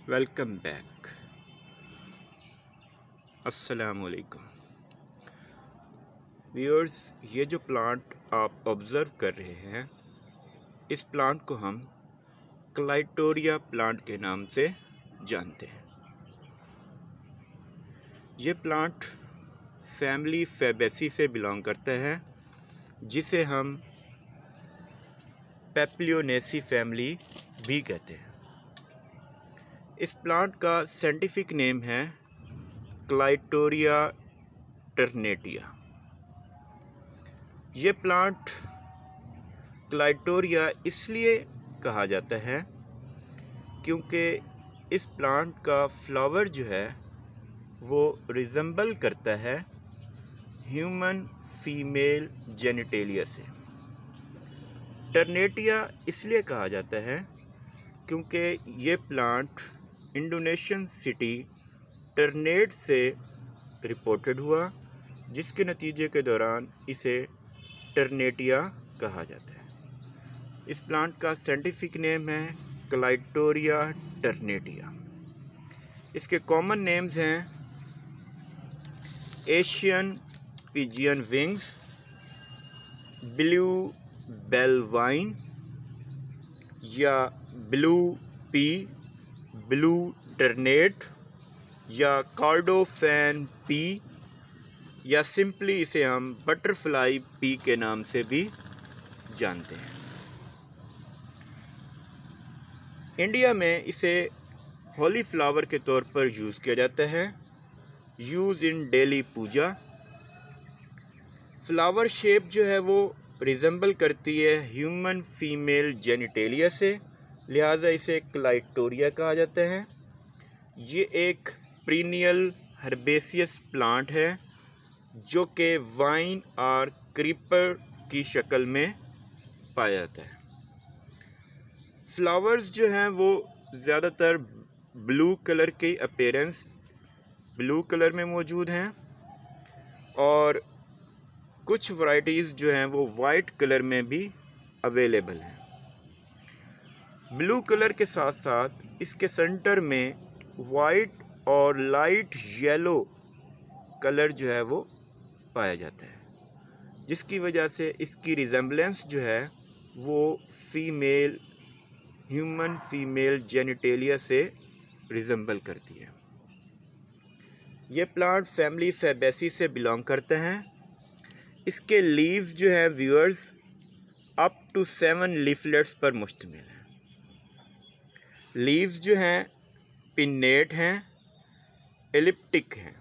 Welcome back. अस्सलाम वालेकुम viewers, ये जो प्लांट आप ऑब्ज़र्व कर रहे हैं, इस प्लांट को हम क्लाइटोरिया प्लांट के नाम से जानते हैं। ये प्लांट फैमिली फैबेसी से बिलोंग करता है, जिसे हम पेप्लियोनेसी फैमिली भी कहते हैं। इस प्लांट का साइंटिफिक नेम है क्लाइटोरिया टर्नेटिया। ये प्लांट क्लाइटोरिया इसलिए कहा जाता है क्योंकि इस प्लांट का फ्लावर जो है वो रिजेंबल करता है ह्यूमन फीमेल जेनिटेलिया से। टर्नेटिया इसलिए कहा जाता है क्योंकि ये प्लांट इंडोनेशियन सिटी टर्नेट से रिपोर्टेड हुआ, जिसके नतीजे के दौरान इसे टर्नेटिया कहा जाता है। इस प्लांट का साइंटिफिक नेम है क्लाइटोरिया टर्नेटिया। इसके कॉमन नेम्स हैं Asian pigeon wings, blue bell vine या ब्लू पी, ब्लू टर्नेट या कार्डोफैन पी, या सिंपली इसे हम बटरफ्लाई पी के नाम से भी जानते हैं। इंडिया में इसे होली फ्लावर के तौर पर यूज़ किया जाता है, use in daily puja. Flower shape जो है वो रिजेंबल करती है ह्यूमन फीमेल जेनिटेलिया से, लिहाजा इसे क्लाइटोरिया कहा जाता है। ये एक पीरिनियल हर्बेसियस प्लांट है जो कि वाइन और क्रीपर की शक्ल में पाया जाता है। फ्लावर्स जो हैं वो ज़्यादातर ब्लू कलर की अपीयरेंस, ब्लू कलर में मौजूद हैं, और कुछ वैरायटीज़ जो हैं वो वाइट कलर में भी अवेलेबल हैं। ब्लू कलर के साथ साथ इसके सेंटर में वाइट और लाइट येलो कलर जो है वो पाया जाता है, जिसकी वजह से इसकी रिजेंबलेंस जो है वो ह्यूमन फीमेल जेनिटेलिया से रिजेंबल करती है। ये प्लांट फैमिली फैबेसी से बिलोंग करते हैं। इसके लीव्स जो है व्यूअर्स अप टू 7 लीफलेट्स पर मुश्तमिल है। लीव्स जो हैं पिन्नेट हैं, एलिप्टिक हैं।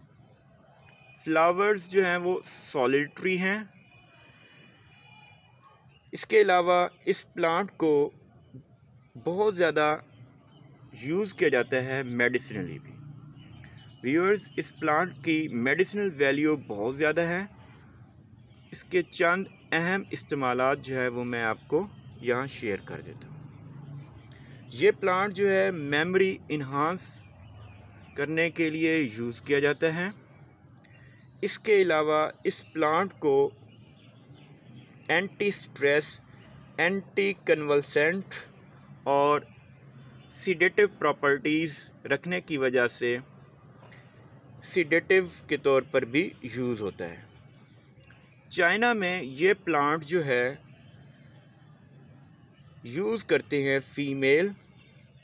फ्लावर्स जो हैं वो सॉलिटरी हैं। इसके अलावा इस प्लांट को बहुत ज़्यादा यूज़ किया जाता है मेडिसिनली भी। व्यूअर्स, इस प्लांट की मेडिसिनल वैल्यू बहुत ज़्यादा है। इसके चंद अहम इस्तेमालात जो है वो मैं आपको यहाँ शेयर कर देता हूँ। ये प्लांट जो है मेमोरी इन्हांस करने के लिए यूज़ किया जाता है। इसके अलावा इस प्लांट को एंटी स्ट्रेस, एंटी कन्वल्सेंट और सीडेटिव प्रॉपर्टीज़ रखने की वजह से सीडेटिव के तौर पर भी यूज़ होता है। चाइना में ये प्लांट जो है यूज़ करते हैं फ़ीमेल,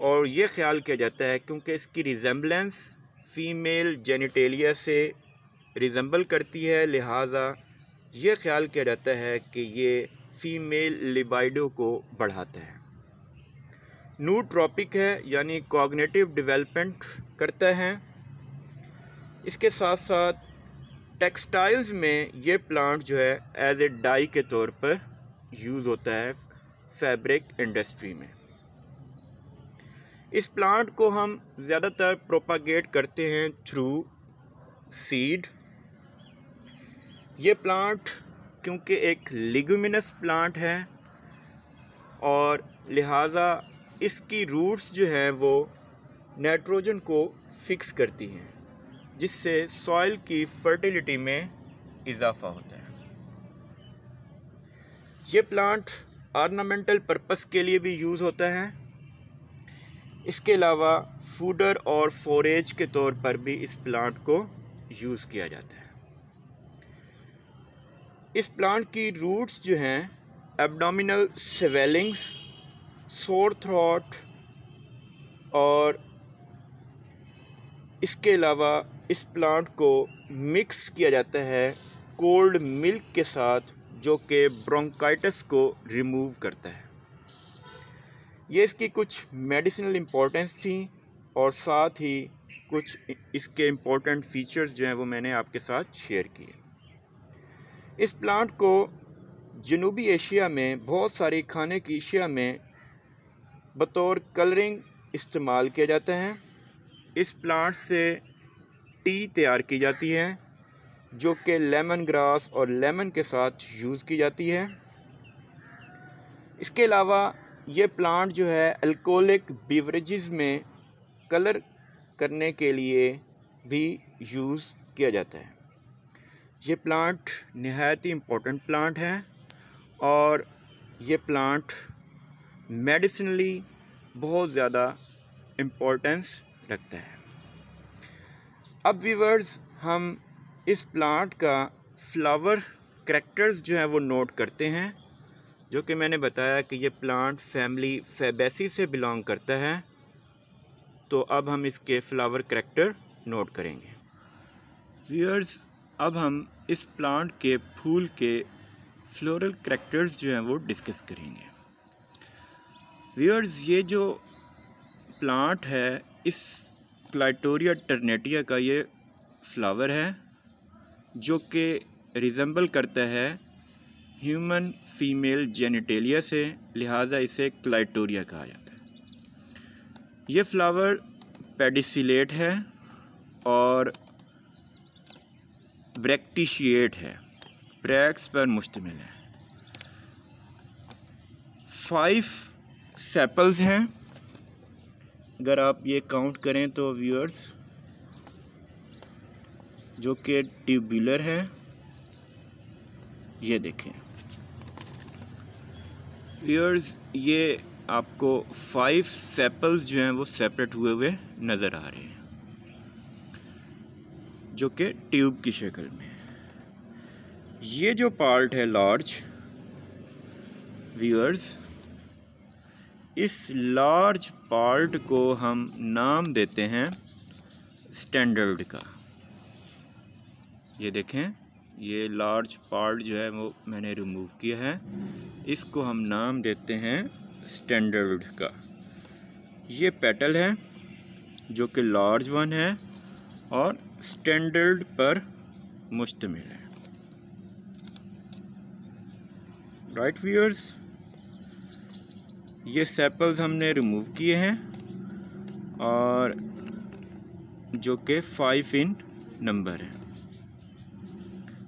और ये ख्याल किया जाता है क्योंकि इसकी रिजेंबलेंस फ़ीमेल जेनिटेलिया से रिजेंबल करती है, लिहाजा ये ख्याल किया जाता है कि ये फ़ीमेल लिबाइडो को बढ़ाता है। नूट्रॉपिक है, यानी कॉग्निटिव डेवलपमेंट करता है। इसके साथ साथ टेक्सटाइल्स में ये प्लांट जो है एज ए डाई के तौर पर यूज़ होता है फैब्रिक इंडस्ट्री में। इस प्लांट को हम ज़्यादातर प्रोपागेट करते हैं थ्रू सीड। ये प्लांट क्योंकि एक लिग्यूमिनस प्लांट है और लिहाजा इसकी रूट्स जो हैं वो नाइट्रोजन को फिक्स करती हैं, जिससे सॉइल की फर्टिलिटी में इजाफा होता है। ये प्लांट ऑर्नामेंटल पर्पस के लिए भी यूज़ होता है। इसके अलावा फूडर और फोरेज के तौर पर भी इस प्लांट को यूज़ किया जाता है। इस प्लांट की रूट्स जो हैं एब्डोमिनल स्वेलिंग्स, सोर थ्रोट और इसके अलावा इस प्लांट को मिक्स किया जाता है कोल्ड मिल्क के साथ, जो कि ब्रोंकाइटिस को रिमूव करता है। ये इसकी कुछ मेडिसिनल इम्पोर्टेंस थी और साथ ही कुछ इसके इम्पोर्टेंट फीचर्स जो हैं वो मैंने आपके साथ शेयर किए। इस प्लांट को जनूबी एशिया में बहुत सारी खाने की अशिया में बतौर कलरिंग इस्तेमाल किया जाता है। इस प्लांट से टी तैयार की जाती है जो कि लेमन ग्रास और लेमन के साथ यूज़ की जाती है। इसके अलावा ये प्लांट जो है अल्कोहलिक बेवरेजेस में कलर करने के लिए भी यूज़ किया जाता है। ये प्लांट निहायत ही इम्पोर्टेंट प्लांट है और ये प्लांट मेडिसिनली बहुत ज़्यादा इम्पोर्टेंस रखता है। अब व्यूअर्स, हम इस प्लांट का फ्लावर करैक्टर्स जो हैं वो नोट करते हैं, जो कि मैंने बताया कि ये प्लांट फैमिली फैबेसी से बिलोंग करता है। तो अब हम इसके फ्लावर करैक्टर नोट करेंगे। व्यूअर्स, अब हम इस प्लांट के फूल के फ्लोरल करैक्टर्स जो हैं वो डिस्कस करेंगे। व्यूअर्स, ये जो प्लांट है, इस क्लाइटोरिया टर्नेटिया का ये फ्लावर है जो कि रिजेंबल करता है ह्यूमन फीमेल जेनिटेलिया से, लिहाजा इसे क्लाइटोरिया कहा जाता है। ये फ्लावर पेडिसिलेट है और ब्रैक्टिशिएट है, ब्रैक्स पर मुश्तमिल है। 5 सेपल्स हैं, अगर आप ये काउंट करें तो व्यूअर्स, जो कि ट्यूबुलर है। ये देखें व्यूअर्स, ये आपको 5 सेपल्स जो हैं वो सेपरेट हुए हुए नज़र आ रहे हैं, जो कि ट्यूब की शक्ल में। ये जो पार्ट है लार्ज, व्यूअर्स, इस लार्ज पार्ट को हम नाम देते हैं स्टैंडर्ड का। ये देखें, ये लार्ज पार्ट जो है वो मैंने रिमूव किया है, इसको हम नाम देते हैं स्टैंडर्ड का। ये पेटल है जो कि लार्ज वन है और स्टैंडर्ड पर मुश्तमिल है। राइट व्यूअर्स, ये सेपल्स हमने रिमूव किए हैं और जो कि 5 इन नंबर है।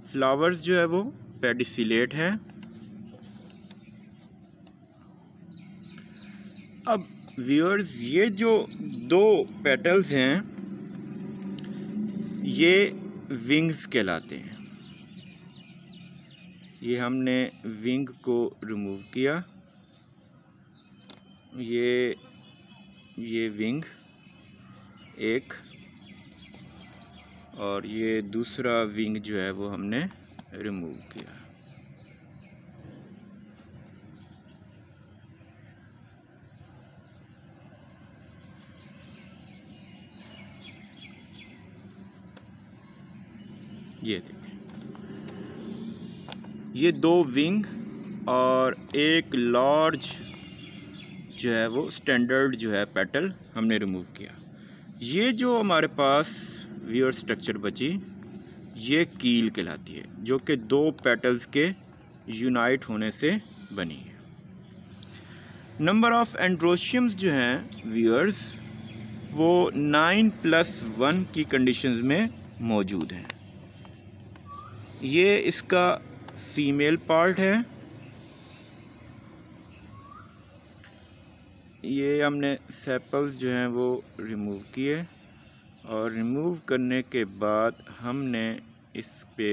फ्लावर्स जो है वो पेडिसिलेट है। अब व्यूअर्स, ये जो 2 पेटल्स हैं ये विंग्स कहलाते हैं। ये हमने विंग को रिमूव किया। ये विंग एक और ये दूसरा विंग जो है वो हमने रिमूव किया। ये देखें, ये 2 विंग और एक लार्ज जो है वो स्टैंडर्ड जो है पेटल हमने रिमूव किया। ये जो हमारे पास व्यूअर स्ट्रक्चर बची, ये कील कहलाती है, जो कि 2 पेटल्स के यूनाइट होने से बनी है। नंबर ऑफ एंड्रोशियम्स जो हैं व्यूअर्स, वो 9+1 की कंडीशंस में मौजूद हैं। ये इसका फीमेल पार्ट है। ये हमने सेपल्स जो हैं वो रिमूव किए और रिमूव करने के बाद हमने इस पे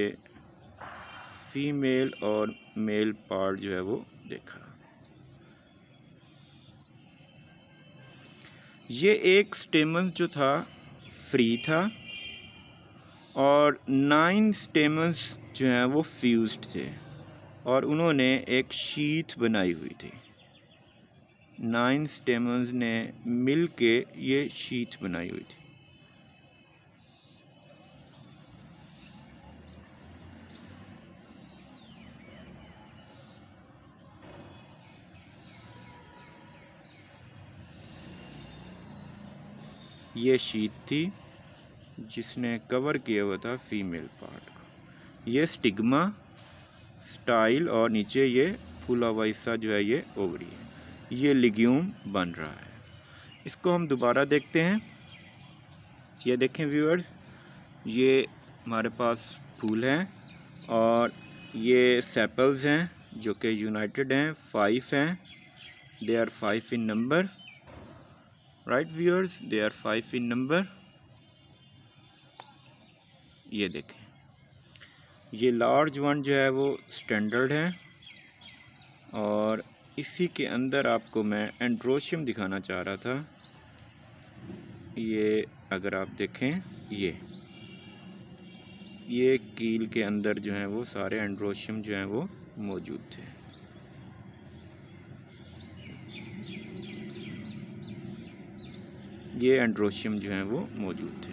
फीमेल और मेल पार्ट जो है वो देखा। ये एक स्टेमन्स जो था फ्री था और 9 स्टेमन्स जो हैं वो फ्यूज्ड थे और उन्होंने एक शीथ बनाई हुई थी। 9 स्टेमन्स ने मिल के ये शीथ बनाई हुई थी। ये शीट थी जिसने कवर किया हुआ था फीमेल पार्ट को। ये स्टिग्मा, स्टाइल और नीचे ये फूला हुआ हिस्सा जो है ये ओवरी है। ये लिग्यूम बन रहा है। इसको हम दोबारा देखते हैं। ये देखें व्यूअर्स, ये हमारे पास फूल हैं और ये सेपल्स हैं जो कि यूनाइटेड हैं, 5 हैं। They are 5 in number, right viewers, they are 5 in number. ये देखें, ये लार्ज वन जो है वो स्टैंडर्ड है और इसी के अंदर आपको मैं एंड्रोशियम दिखाना चाह रहा था। ये अगर आप देखें, ये कील के अंदर जो है वो सारे एंड्रोशियम जो हैं वो मौजूद थे। ये एंड्रोशियम जो हैं वो मौजूद थे।